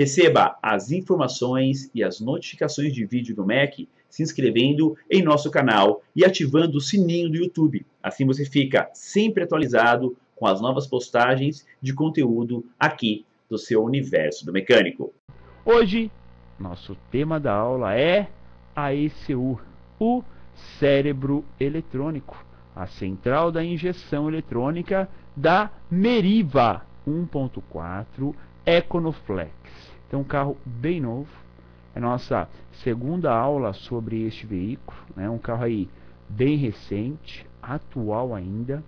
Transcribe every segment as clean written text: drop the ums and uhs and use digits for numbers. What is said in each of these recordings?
Receba as informações e as notificações de vídeo do MEC se inscrevendo em nosso canal e ativando o sininho do YouTube. Assim você fica sempre atualizado com as novas postagens de conteúdo aqui do seu universo do mecânico. Hoje, nosso tema da aula é a ECU, o cérebro eletrônico, a central da injeção eletrônica da Meriva 1.4 Econoflex. Então, um carro bem novo. É nossa segunda aula sobre este veículo, né? Um carro aí bem recente, atual ainda,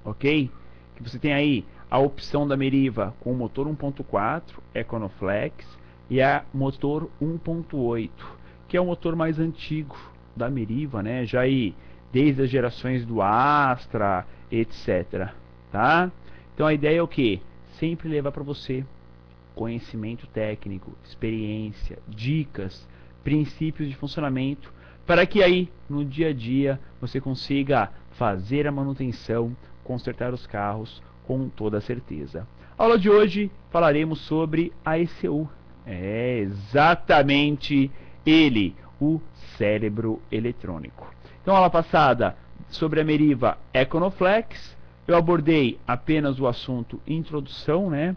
ok? Que você tem aí a opção da Meriva com o motor 1.4 Econoflex e a motor 1.8, que é o motor mais antigo da Meriva, né? Já aí desde as gerações do Astra, etc, tá? Então a ideia é o que? Sempre levar para você conhecimento técnico, experiência, dicas, princípios de funcionamento, para que aí no dia a dia você consiga fazer a manutenção, consertar os carros com toda certeza. A aula de hoje falaremos sobre a ECU. É exatamente ele, o cérebro eletrônico. Então, aula passada sobre a Meriva Econoflex, eu abordei apenas o assunto introdução, né?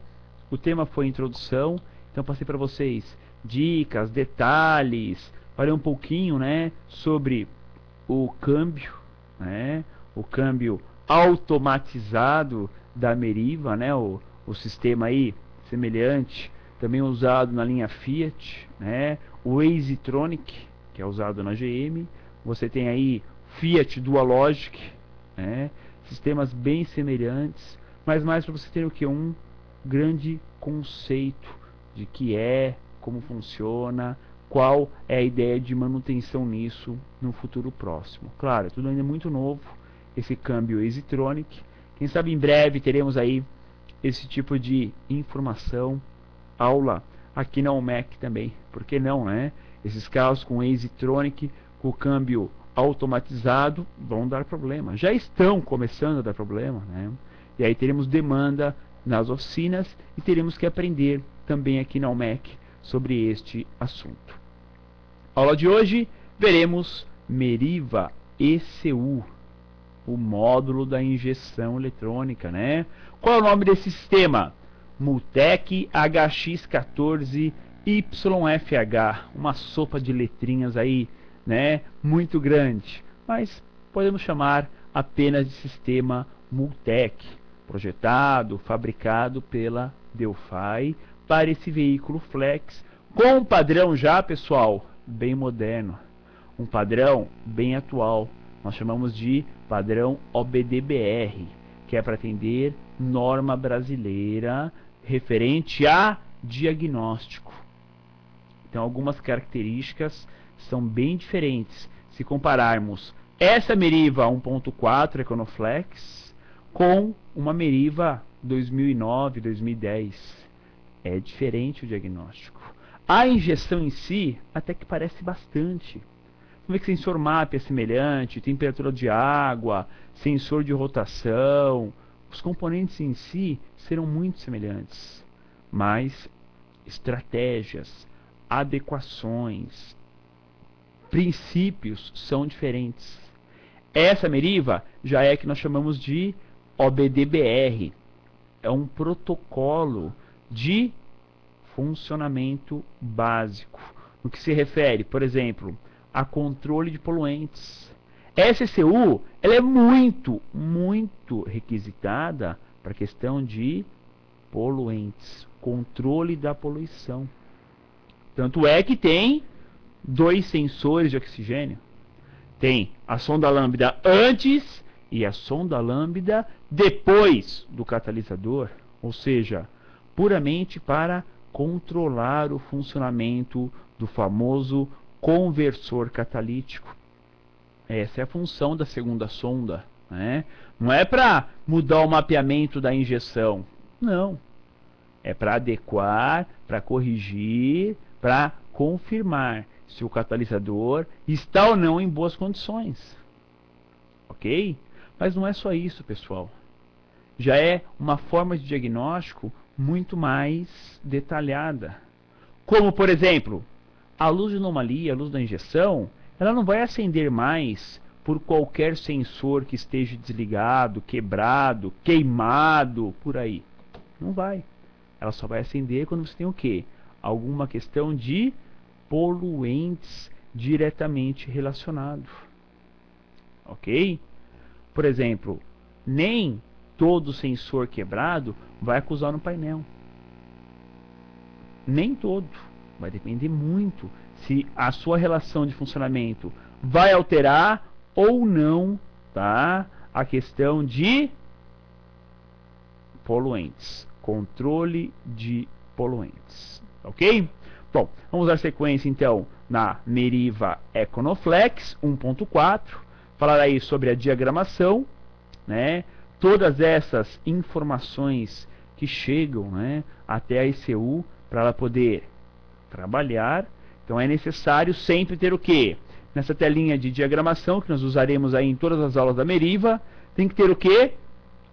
O tema foi introdução, então passei para vocês dicas, detalhes, falei um pouquinho, né, sobre o câmbio, né, o câmbio automatizado da Meriva, né, o sistema aí semelhante, também usado na linha Fiat, né, o EasyTronic, que é usado na GM, você tem aí Fiat Dualogic, né, sistemas bem semelhantes, mas mais para você ter o que? Um grande conceito de que é, como funciona, qual é a ideia de manutenção nisso no futuro próximo. Claro, tudo ainda é muito novo, esse câmbio EasyTronic. Quem sabe em breve teremos aí esse tipo de informação, aula aqui na UMEC também, por que não, né? Esses carros com EasyTronic, com o câmbio automatizado, vão dar problema. Já estão começando a dar problema, né? E aí teremos demanda nas oficinas e teremos que aprender também aqui na UMEC sobre este assunto. Aula de hoje, veremos Meriva ECU, o módulo da injeção eletrônica, né? Qual é o nome desse sistema? Multec HX14 YFH, uma sopa de letrinhas aí, né? Muito grande, mas podemos chamar apenas de sistema Multec, projetado, fabricado pela Delphi para esse veículo flex, com um padrão já, pessoal, bem moderno, um padrão bem atual. Nós chamamos de padrão OBD-BR, que é para atender norma brasileira referente a diagnóstico. Então, algumas características são bem diferentes se compararmos essa Meriva 1.4 Econoflex com uma Meriva 2009, 2010. É diferente o diagnóstico. A injeção em si até que parece bastante. Vamos ver que sensor MAP é semelhante, temperatura de água, sensor de rotação. Os componentes em si serão muito semelhantes, mas estratégias, adequações, princípios são diferentes. Essa Meriva já é que nós chamamos de OBD-BR. É um protocolo de funcionamento básico, no que se refere, por exemplo, a controle de poluentes. Essa ECU, ela é muito requisitada para a questão de poluentes, controle da poluição. Tanto é que tem dois sensores de oxigênio. Tem a sonda lambda antes e a sonda lambda depois do catalisador, ou seja, puramente para controlar o funcionamento do famoso conversor catalítico. Essa é a função da segunda sonda, né? Não é para mudar o mapeamento da injeção, não. É para adequar, para corrigir, para confirmar se o catalisador está ou não em boas condições. Ok? Mas não é só isso, pessoal. Já é uma forma de diagnóstico muito mais detalhada. Como, por exemplo, a luz de anomalia, a luz da injeção, ela não vai acender mais por qualquer sensor que esteja desligado, quebrado, queimado, por aí. Não vai. Ela só vai acender quando você tem o quê? Alguma questão de poluentes diretamente relacionado. Ok? Por exemplo, nem todo sensor quebrado vai acusar no painel. Nem todo. Vai depender muito se a sua relação de funcionamento vai alterar ou não, tá? A questão de poluentes. Controle de poluentes. Ok? Bom, vamos dar sequência então na Meriva Econoflex 1.4. Falar aí sobre a diagramação, né? Todas essas informações que chegam, né, até a ECU para ela poder trabalhar. Então é necessário sempre ter o quê? Nessa telinha de diagramação, que nós usaremos aí em todas as aulas da Meriva, tem que ter o quê?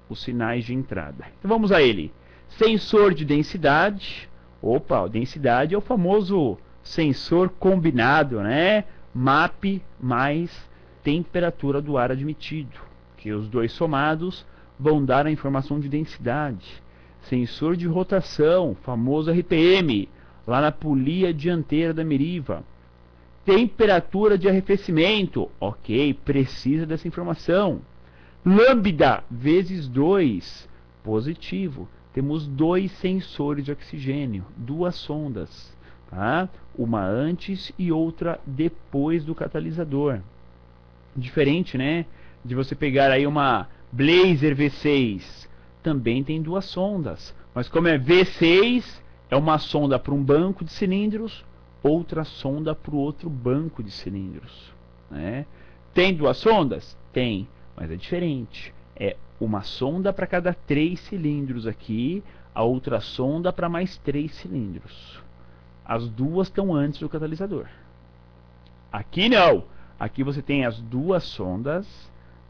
Os sinais de entrada. Então vamos a ele. Sensor de densidade. Opa, a densidade é o famoso sensor combinado, né? MAP mais temperatura do ar admitido, que os dois somados vão dar a informação de densidade. Sensor de rotação, famoso RPM, lá na polia dianteira da Meriva. Temperatura de arrefecimento, ok, precisa dessa informação. Lambda vezes 2, positivo. Temos dois sensores de oxigênio, duas sondas, tá? Uma antes e outra depois do catalisador. Diferente, né, de você pegar aí uma Blazer V6, também tem duas sondas, mas como é V6, é uma sonda para um banco de cilindros, outra sonda para o outro banco de cilindros, né? Tem duas sondas? Tem, mas é diferente. É uma sonda para cada 3 cilindros aqui, a outra sonda para mais 3 cilindros. As duas estão antes do catalisador. Aqui não. Aqui você tem as duas sondas,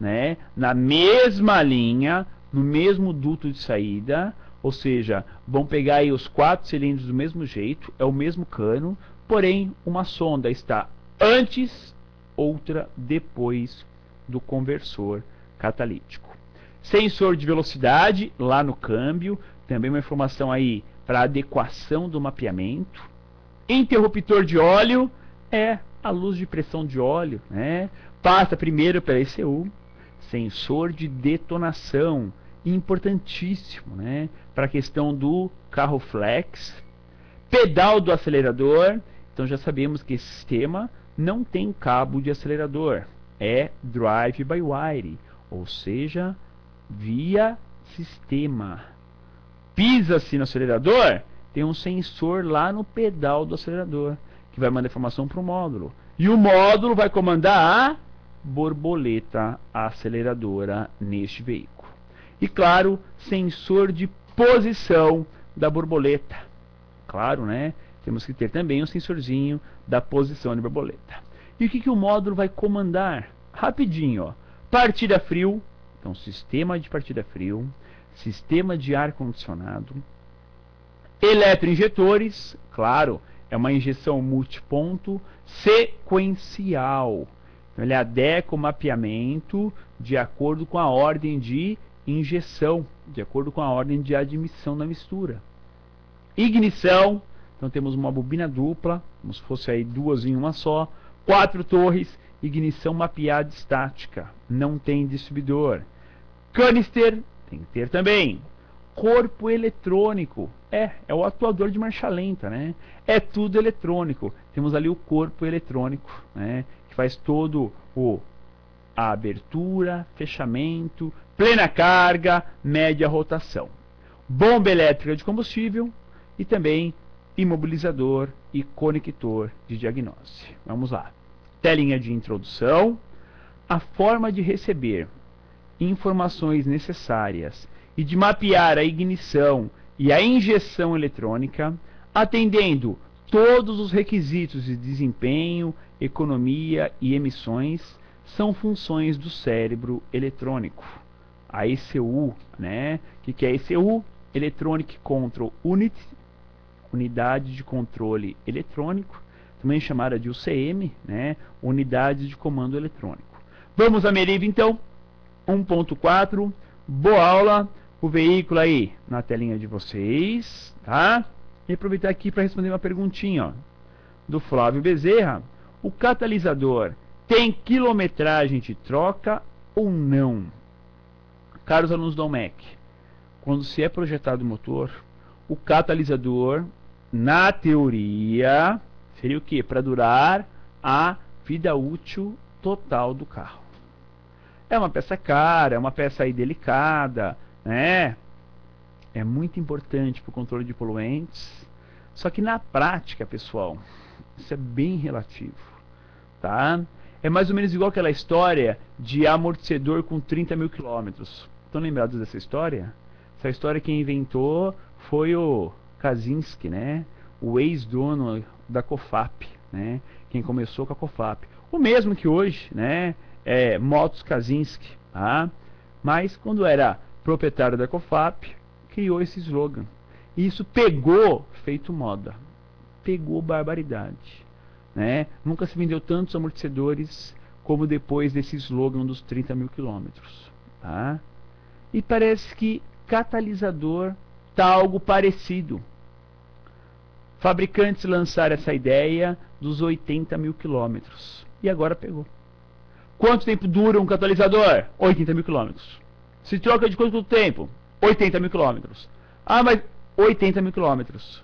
né, na mesma linha, no mesmo duto de saída, ou seja, vão pegar aí os 4 cilindros do mesmo jeito, é o mesmo cano, porém uma sonda está antes, outra depois do conversor catalítico. Sensor de velocidade lá no câmbio, também uma informação aí para adequação do mapeamento. Interruptor de óleo é a luz de pressão de óleo, né? Passa primeiro pela ECU. Sensor de detonação, importantíssimo, né, para a questão do carro flex. Pedal do acelerador, então já sabemos que esse sistema não tem cabo de acelerador, é drive by wire, ou seja, via sistema. Pisa-se no acelerador, tem um sensor lá no pedal do acelerador, que vai mandar informação para o módulo, e o módulo vai comandar a borboleta aceleradora neste veículo. E claro, sensor de posição da borboleta. Claro, né? Temos que ter também um sensorzinho da posição da borboleta. E o que o módulo vai comandar? Rapidinho, ó. Partida frio, então sistema de partida frio, sistema de ar condicionado, eletroinjetores, claro, é uma injeção multiponto sequencial. Ele adequa o mapeamento de acordo com a ordem de injeção, de acordo com a ordem de admissão da mistura. Ignição, então temos uma bobina dupla, como se fosse aí duas em uma só, 4 torres, ignição mapeada estática, não tem distribuidor. Canister, tem que ter também. Corpo eletrônico, é o atuador de marcha lenta, né? É tudo eletrônico. Temos ali o corpo eletrônico, né, faz todo a abertura, fechamento, plena carga, média rotação. Bomba elétrica de combustível e também imobilizador e conector de diagnose. Vamos lá. Telinha de introdução. A forma de receber informações necessárias e de mapear a ignição e a injeção eletrônica, atendendo todos os requisitos de desempenho, economia e emissões, são funções do cérebro eletrônico. A ECU, né? O que é a ECU? Electronic Control Unit, unidade de controle eletrônico, também chamada de UCM, né? Unidade de comando eletrônico. Vamos à Meriva então, 1.4, boa aula, o veículo aí na telinha de vocês, tá? E aproveitar aqui para responder uma perguntinha, ó, do Flávio Bezerra. O catalisador tem quilometragem de troca ou não? Caros alunos do MEC, quando se é projetado o motor, o catalisador, na teoria, seria o que? Para durar a vida útil total do carro. É uma peça cara, é uma peça aí delicada, né? É muito importante para o controle de poluentes. Só que na prática, pessoal, isso é bem relativo, tá? É mais ou menos igual aquela história de amortecedor com 30 mil quilômetros. Estão lembrados dessa história? Essa história quem inventou foi o Kaczynski, né? O ex-dono da Cofap, né? Quem começou com a Cofap. O mesmo que hoje, né? É Motos Kaczynski, tá? Mas quando era proprietário da Cofap, criou esse slogan. E isso pegou feito moda. Pegou barbaridade, né? Nunca se vendeu tantos amortecedores como depois desse slogan dos 30 mil quilômetros, tá? E parece que catalisador tá algo parecido. Fabricantes lançaram essa ideia dos 80 mil quilômetros. E agora pegou. Quanto tempo dura um catalisador? 80 mil quilômetros. Se troca de quanto tempo? 80 mil quilômetros. Ah, mas 80 mil quilômetros.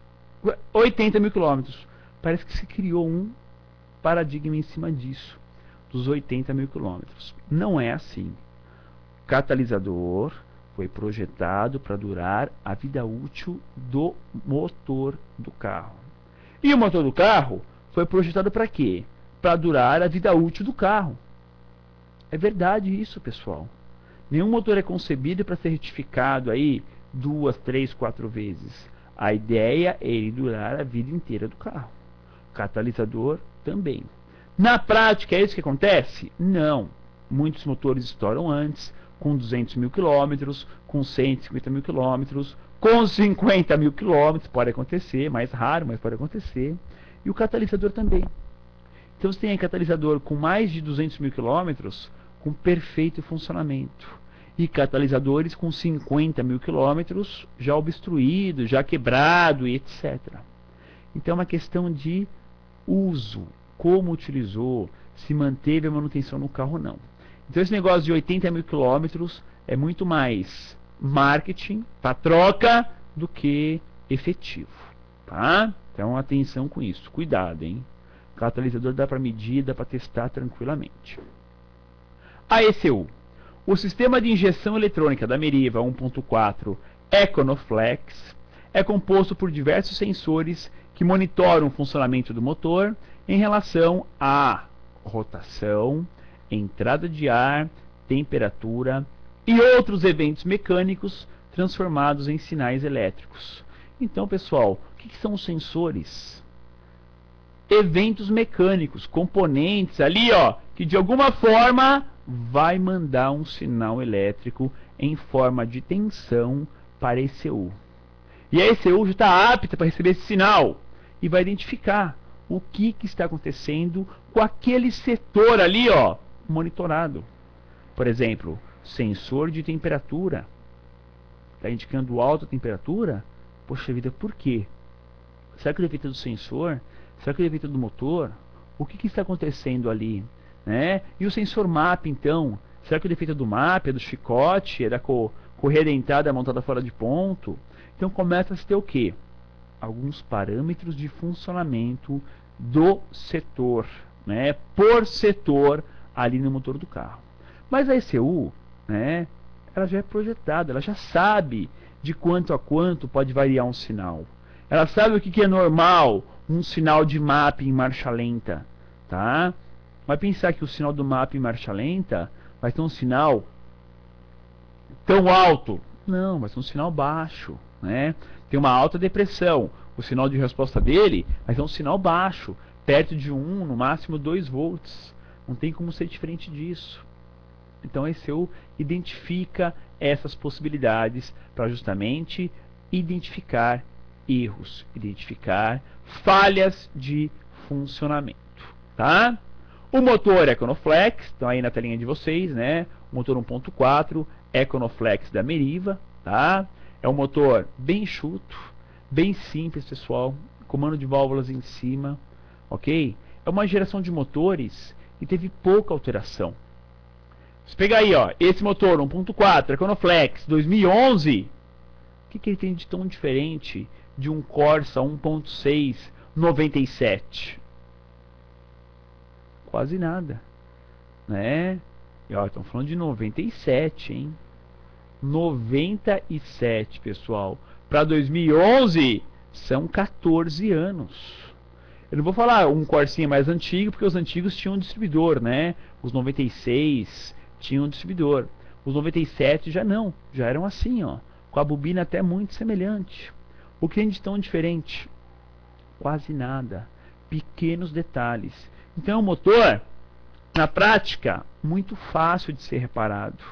80 mil quilômetros. Parece que se criou um paradigma em cima disso. Dos 80 mil quilômetros. Não é assim. Catalisador foi projetado para durar a vida útil do motor do carro. E o motor do carro foi projetado para quê? Para durar a vida útil do carro. É verdade isso, pessoal. Nenhum motor é concebido para ser retificado aí 2, 3, 4 vezes. A ideia é ele durar a vida inteira do carro. Catalisador também. Na prática é isso que acontece? Não. Muitos motores estouram antes, com 200 mil quilômetros, com 150 mil quilômetros, com 50 mil quilômetros, pode acontecer, mais raro, mas pode acontecer. E o catalisador também. Então você tem aí catalisador com mais de 200 mil quilômetros, com perfeito funcionamento. E catalisadores com 50 mil quilômetros, já obstruído, já quebrado, e etc. Então é uma questão de uso, como utilizou, se manteve a manutenção no carro ou não. Então esse negócio de 80 mil quilômetros é muito mais marketing para troca do que efetivo, tá? Então atenção com isso, cuidado, hein? Catalisador dá para medir, dá para testar tranquilamente. A ECU, o sistema de injeção eletrônica da Meriva 1.4 EconoFlex é composto por diversos sensores que monitoram o funcionamento do motor em relação à rotação, entrada de ar, temperatura e outros eventos mecânicos transformados em sinais elétricos. Então, pessoal, o que são os sensores? Eventos mecânicos, componentes ali, ó, que de alguma forma vai mandar um sinal elétrico em forma de tensão para a ECU. E a ECU já está apta para receber esse sinal e vai identificar o que está acontecendo com aquele setor ali, ó, monitorado. Por exemplo, sensor de temperatura. Está indicando alta temperatura? Poxa vida, por quê? Será que é o defeito do sensor? Será que é o defeito do motor? O que está acontecendo ali? Né? E o sensor MAP, então? Será que o defeito é do MAP, é do chicote, é da correia dentada montada fora de ponto? Então começa a se ter o quê? Alguns parâmetros de funcionamento do setor, né? Por setor ali no motor do carro. Mas a ECU, né, ela já é projetada, ela já sabe de quanto a quanto pode variar um sinal. Ela sabe o que é normal, um sinal de MAP em marcha lenta, tá? Vai pensar que o sinal do MAP em marcha lenta vai ter um sinal tão alto? Não, vai ser um sinal baixo, né? Tem uma alta depressão. O sinal de resposta dele vai ser um sinal baixo, perto de 1, no máximo 2 volts. Não tem como ser diferente disso. Então a ECU identifica essas possibilidades para justamente identificar erros, identificar falhas de funcionamento, tá? O motor Econoflex, estão aí na telinha de vocês, né? Motor 1.4, Econoflex da Meriva, tá? É um motor bem enxuto, bem simples, pessoal, comando de válvulas em cima, ok? É uma geração de motores que teve pouca alteração. Se pegar aí, ó, esse motor 1.4 Econoflex 2011, o que ele tem de tão diferente de um Corsa 1.6 97? Quase nada, né? E ó, estão falando de 97, hein? 97, pessoal. Para 2011 são 14 anos. Eu não vou falar um Corsinha mais antigo, porque os antigos tinham um distribuidor, né? Os 96 tinham um distribuidor. Os 97 já não, já eram assim, ó, com a bobina até muito semelhante. O que tem de tão diferente? Quase nada. Pequenos detalhes. Então o motor, na prática, muito fácil de ser reparado,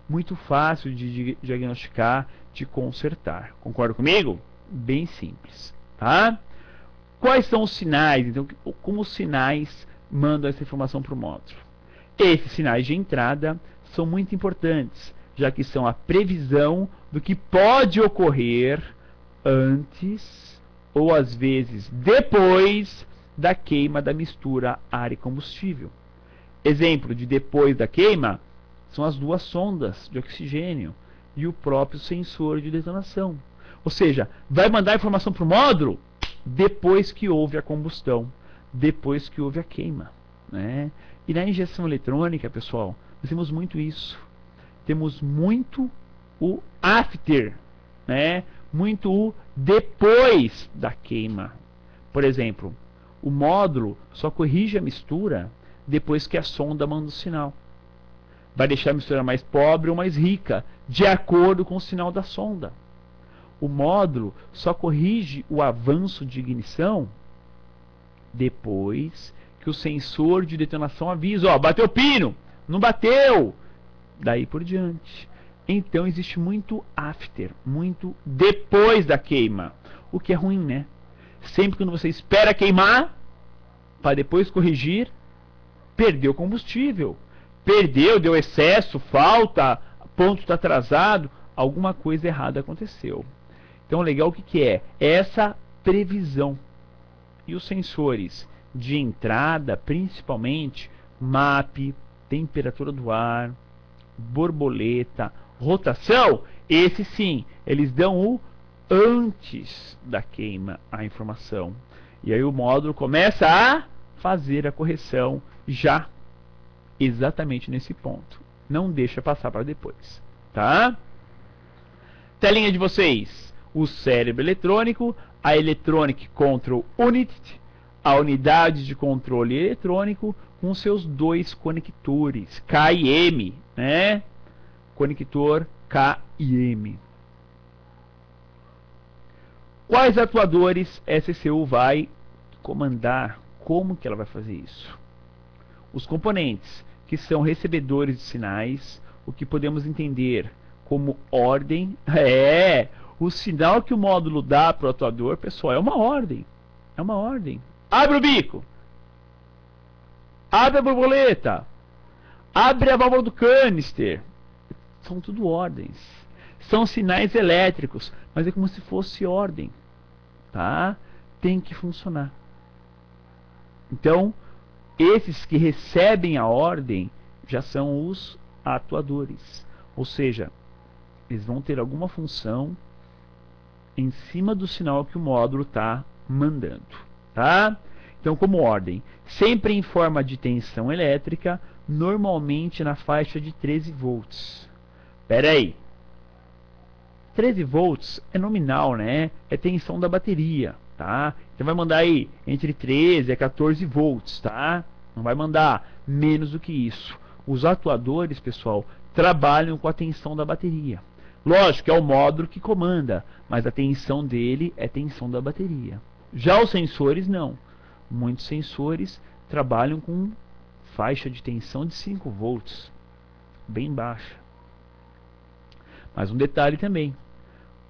muito fácil de diagnosticar, de consertar. Concorda comigo? Bem simples, tá? Quais são os sinais? Então, como os sinais mandam essa informação para o módulo? Esses sinais de entrada são muito importantes, já que são a previsão do que pode ocorrer antes ou às vezes depois da queima da mistura ar e combustível. Exemplo de depois da queima são as duas sondas de oxigênio e o próprio sensor de detonação. Ou seja, vai mandar informação para o módulo depois que houve a combustão, depois que houve a queima, né? E na injeção eletrônica, pessoal, nós temos muito isso. Temos muito o after, né? Muito o depois da queima. Por exemplo, o módulo só corrige a mistura depois que a sonda manda o sinal. Vai deixar a mistura mais pobre ou mais rica, de acordo com o sinal da sonda. O módulo só corrige o avanço de ignição depois que o sensor de detonação avisa, ó, bateu o pino, não bateu, daí por diante. Então existe muito after, muito depois da queima, o que é ruim, né? Sempre quando você espera queimar, para depois corrigir, perdeu combustível, perdeu, deu excesso, falta, ponto está atrasado, alguma coisa errada aconteceu. Então legal o que é? Essa previsão. E os sensores de entrada, principalmente MAP, temperatura do ar, borboleta, rotação, esses sim, eles dão o antes da queima a informação. E aí o módulo começa a fazer a correção já exatamente nesse ponto. Não deixa passar para depois, tá? Telinha de vocês. O cérebro eletrônico, a Electronic Control Unit, a unidade de controle eletrônico com seus dois conectores, K e M, né? Conector K e M. Quais atuadores essa ECU vai comandar? Como que ela vai fazer isso? Os componentes, que são recebedores de sinais, o que podemos entender como ordem, o sinal que o módulo dá para o atuador, pessoal, é uma ordem. É uma ordem. Abre o bico. Abre a borboleta. Abre a válvula do canister. São tudo ordens. São sinais elétricos, mas é como se fosse ordem, tá? Tem que funcionar. Então, esses que recebem a ordem já são os atuadores. Ou seja, eles vão ter alguma função em cima do sinal que o módulo está mandando, tá? Então, como ordem, sempre em forma de tensão elétrica, normalmente na faixa de 13 volts. Espera aí. 13 volts é nominal, né? É tensão da bateria, tá? Então vai mandar aí entre 13 e 14 volts, tá? Não vai mandar menos do que isso. Os atuadores, pessoal, trabalham com a tensão da bateria. Lógico, é o módulo que comanda, mas a tensão dele é tensão da bateria. Já os sensores, não. Muitos sensores trabalham com faixa de tensão de 5 volts, bem baixa. Mas um detalhe também,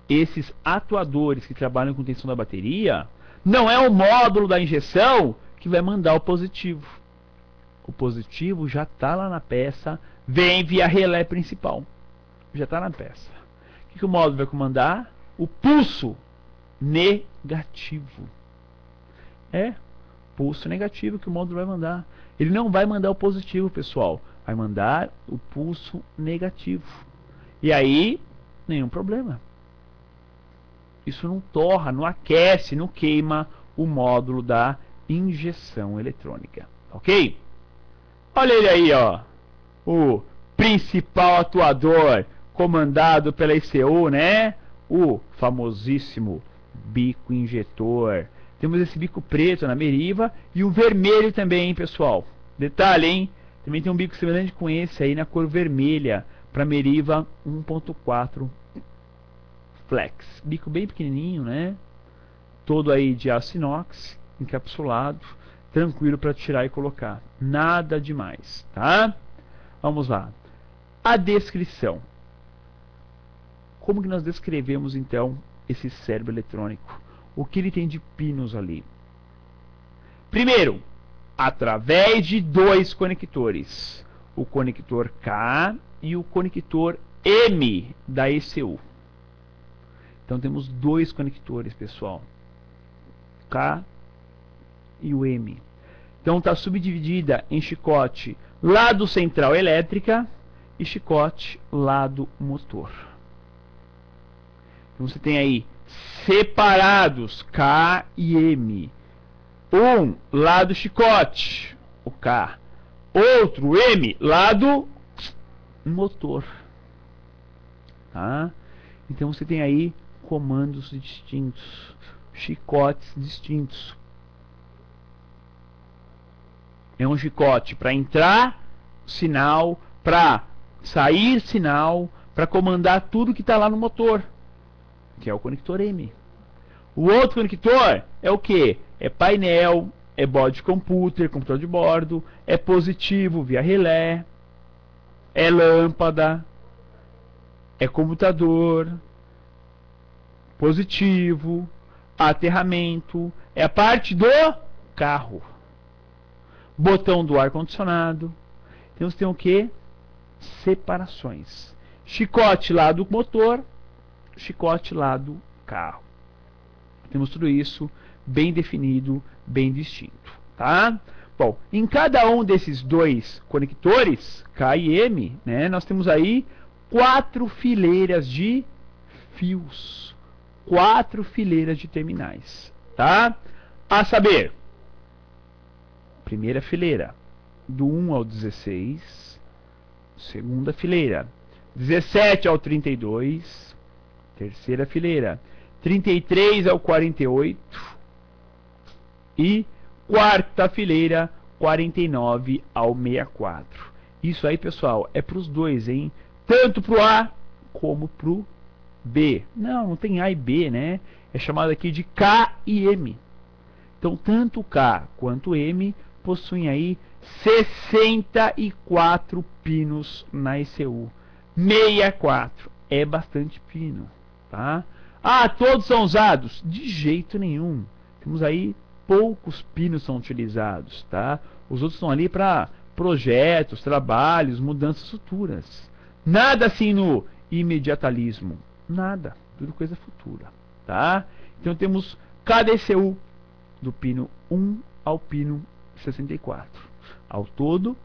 esses atuadores que trabalham com tensão da bateria, não é o módulo da injeção que vai mandar o positivo. O positivo já está lá na peça, vem via relé principal. Já está na peça. O que o módulo vai comandar? O pulso negativo. É, pulso negativo que o módulo vai mandar. Ele não vai mandar o positivo, pessoal. Vai mandar o pulso negativo. E aí, nenhum problema. Isso não torra, não aquece, não queima o módulo da injeção eletrônica. Ok? Olha ele aí, ó. O principal atuador comandado pela ECU, né? O famosíssimo bico injetor. Temos esse bico preto na Meriva e o vermelho também, hein, pessoal. Detalhe, hein? Também tem um bico semelhante com esse aí na cor vermelha para Meriva 1.4 Flex. Bico bem pequenininho, né? Todo aí de aço inox, encapsulado, tranquilo para tirar e colocar. Nada demais, tá? Vamos lá. A descrição. Como que nós descrevemos então esse cérebro eletrônico? O que ele tem de pinos ali? Primeiro, através de dois conectores. O conector K e o conector M da ECU. Então temos dois conectores, pessoal. K e o M. Então está subdividida em chicote lado central elétrica e chicote lado motor. Então você tem aí separados K e M. Um lado chicote, o K. Outro M, lado motor. Tá? Então você tem aí comandos distintos, chicotes distintos. É um chicote para entrar sinal, para sair sinal, para comandar tudo que está lá no motor, que é o conector M. O outro conector é o que? É painel, é body computer, computador de bordo, é positivo via relé, é lâmpada, é computador, positivo, aterramento, é a parte do carro, botão do ar-condicionado. Então você tem o que? Separações. Chicote lá do motor, chicote lá do carro. Temos tudo isso bem definido, bem distinto, tá? Bom, em cada um desses dois conectores, K e M, né, nós temos aí 4 fileiras de fios, 4 fileiras de terminais, tá? A saber, primeira fileira, do 1 ao 16, segunda fileira, 17 ao 32, terceira fileira, 33 ao 48 e quarta fileira, 49 ao 64. Isso aí, pessoal, é para os dois, hein? Tanto para o A como para o B. Não tem A e B, né? É chamado aqui de K e M. Então, tanto K quanto M possuem aí 64 pinos na ECU. 64 é bastante pino, tá? Ah, todos são usados? De jeito nenhum. Temos aí poucos pinos são utilizados, tá? Os outros estão ali para projetos, trabalhos, mudanças futuras. Nada assim no imediatalismo. Nada. Tudo coisa futura, tá? Então temos cada ECU do pino 1 ao pino 64. Ao todo,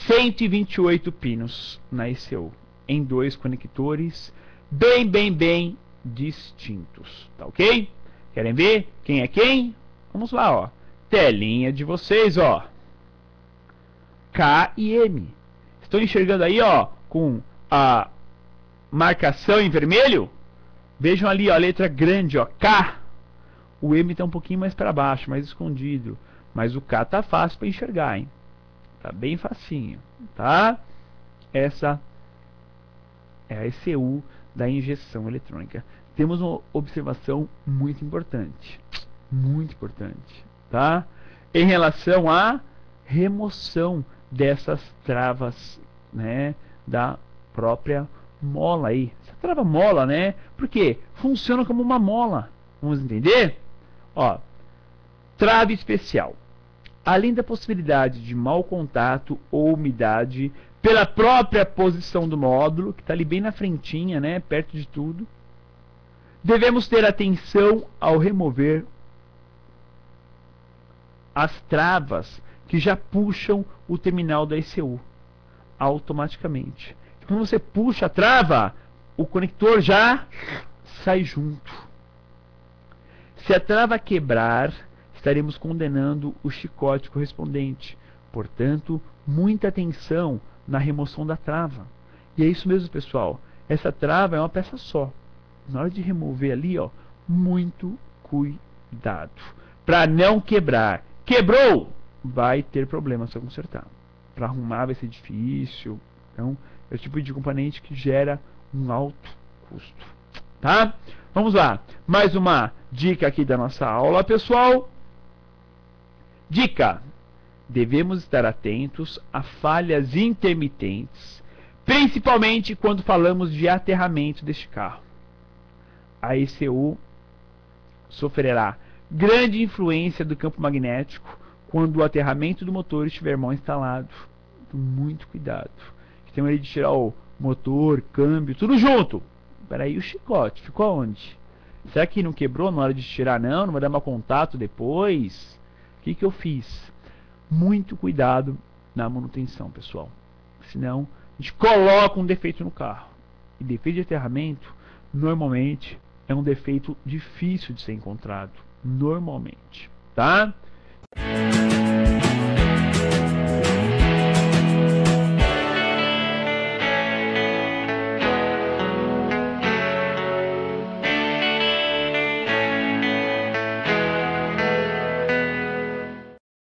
128 pinos na ECU, em dois conectores bem distintos, tá ok? Querem ver quem é quem? Vamos lá, ó. Telinha de vocês, ó. K e M. Estão enxergando aí, ó, com a marcação em vermelho? Vejam ali, ó, a letra grande, ó, K. O M está um pouquinho mais para baixo, mais escondido. Mas o K tá fácil para enxergar, hein? Tá bem facinho, tá? Essa é a ECU da injeção eletrônica. Temos uma observação muito importante, tá? Em relação à remoção dessas travas, né, da própria mola aí. Essa trava mola, né? Porque funciona como uma mola. Vamos entender? Ó, trave especial. Além da possibilidade de mau contato ou umidade pela própria posição do módulo, que está ali bem na frentinha, né, perto de tudo, devemos ter atenção ao remover as travas que já puxam o terminal da ECU automaticamente. Quando você puxa a trava, o conector já sai junto. Se a trava quebrar, estaremos condenando o chicote correspondente. Portanto, muita atenção na remoção da trava. E é isso mesmo, pessoal. Essa trava é uma peça só. Na hora de remover ali, ó, muito cuidado para não quebrar. Quebrou, vai ter problema se eu consertar. Para arrumar vai ser difícil. Então, é o tipo de componente que gera um alto custo. Tá? Vamos lá. Mais uma dica aqui da nossa aula, pessoal. Dica: devemos estar atentos a falhas intermitentes, principalmente quando falamos de aterramento deste carro. A ECU sofrerá grande influência do campo magnético quando o aterramento do motor estiver mal instalado. Muito cuidado. Tem uma de tirar o motor, câmbio, tudo junto. Peraí, o chicote ficou onde? Será que não quebrou na hora de tirar? Não vai dar mau contato depois? O que eu fiz? Muito cuidado na manutenção, pessoal. Senão a gente coloca um defeito no carro. E defeito de aterramento, normalmente, é um defeito difícil de ser encontrado. Normalmente, tá?